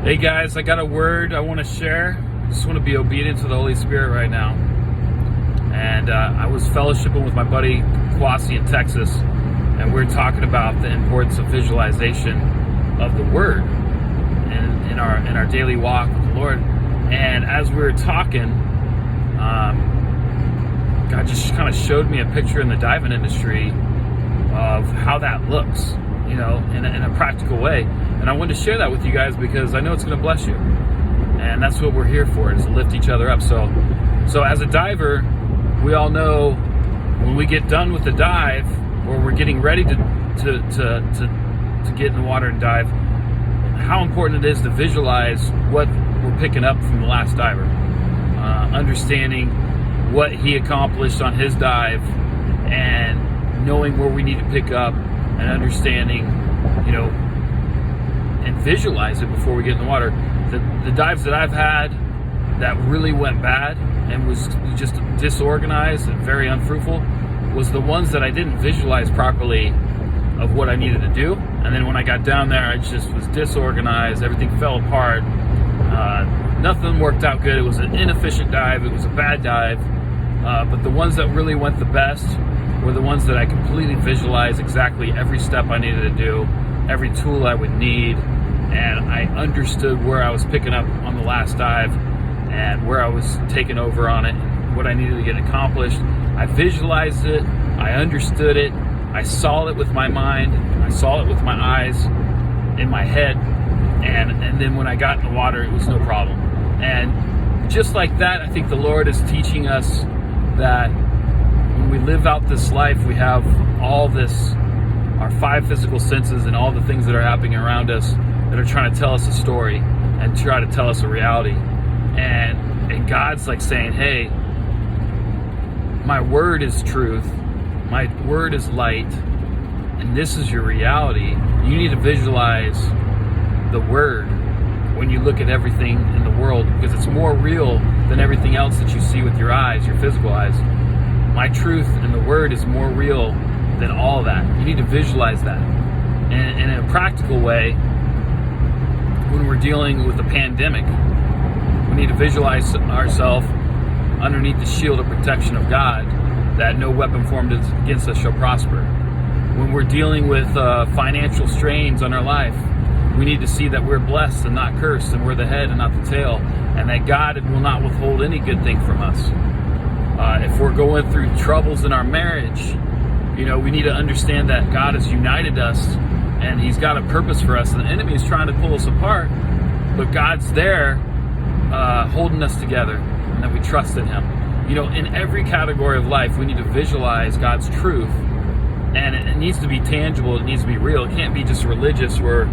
Hey guys, I got a word I want to share. I just want to be obedient to the Holy Spirit right now. And I was fellowshipping with my buddy Kwasi in Texas, and we were talking about the importance of visualization of the Word in our daily walk with the Lord. And as we were talking, God just kind of showed me a picture in the diving industry of how that looks, in a practical way. And I wanted to share that with you guys because I know it's going to bless you. And that's what we're here for, is to lift each other up. So as a diver, we all know when we get done with the dive, or we're getting ready to get in the water and dive, how important it is to visualize what we're picking up from the last diver. Understanding what he accomplished on his dive, and knowing where we need to pick up, and understanding, and visualize it before we get in the water. The dives that I've had that really went bad and was just disorganized and very unfruitful was the ones that I didn't visualize properly of what I needed to do. And then when I got down there, I just was disorganized. Everything fell apart. Nothing worked out good. It was an inefficient dive. It was a bad dive. But the ones that really went the best were the ones that I completely visualized exactly every step I needed to do, every tool I would need, and I understood where I was picking up on the last dive and where I was taking over on it, what I needed to get accomplished. I visualized it, I understood it, I saw it with my mind, I saw it with my eyes, in my head, and then when I got in the water, it was no problem. And just like that, I think the Lord is teaching us that when we live out this life, we have all this, our five physical senses and all the things that are happening around us that are trying to tell us a story and try to tell us a reality. And God's like saying, hey, my word is truth, my word is light, and this is your reality. You need to visualize the word when you look at everything in the world, because it's more real than everything else that you see with your eyes, your physical eyes. My truth and the word is more real than all that. You need to visualize that. And in a practical way, when we're dealing with a pandemic, we need to visualize ourselves underneath the shield of protection of God, that no weapon formed against us shall prosper. When we're dealing with financial strains on our life, we need to see that we're blessed and not cursed, and we're the head and not the tail, and that God will not withhold any good thing from us. If we're going through troubles in our marriage, we need to understand that God has united us and He's got a purpose for us. And the enemy is trying to pull us apart, but God's there holding us together, and that we trust in Him. In every category of life, we need to visualize God's truth, and it needs to be tangible. It needs to be real. It can't be just religious where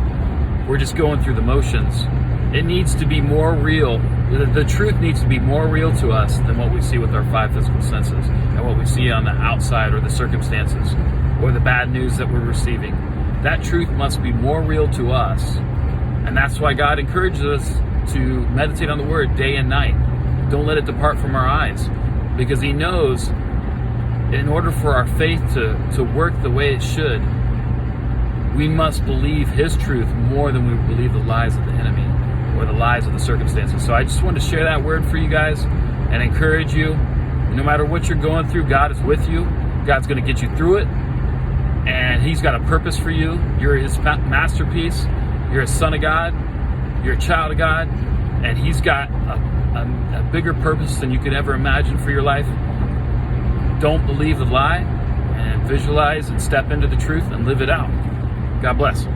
we're just going through the motions. It needs to be more real. The truth needs to be more real to us than what we see with our five physical senses and what we see on the outside, or the circumstances, or the bad news that we're receiving. That truth must be more real to us. And that's why God encourages us to meditate on the Word day and night. Don't let it depart from our eyes, because He knows in order for our faith to work the way it should, we must believe His truth more than we believe the lies of the enemy or the lies of the circumstances. So I just wanted to share that word for you guys and encourage you. No matter what you're going through, God is with you. God's going to get you through it. And He's got a purpose for you. You're His masterpiece. You're a son of God. You're a child of God. And He's got a bigger purpose than you could ever imagine for your life. Don't believe the lie, and visualize and step into the truth and live it out. God bless.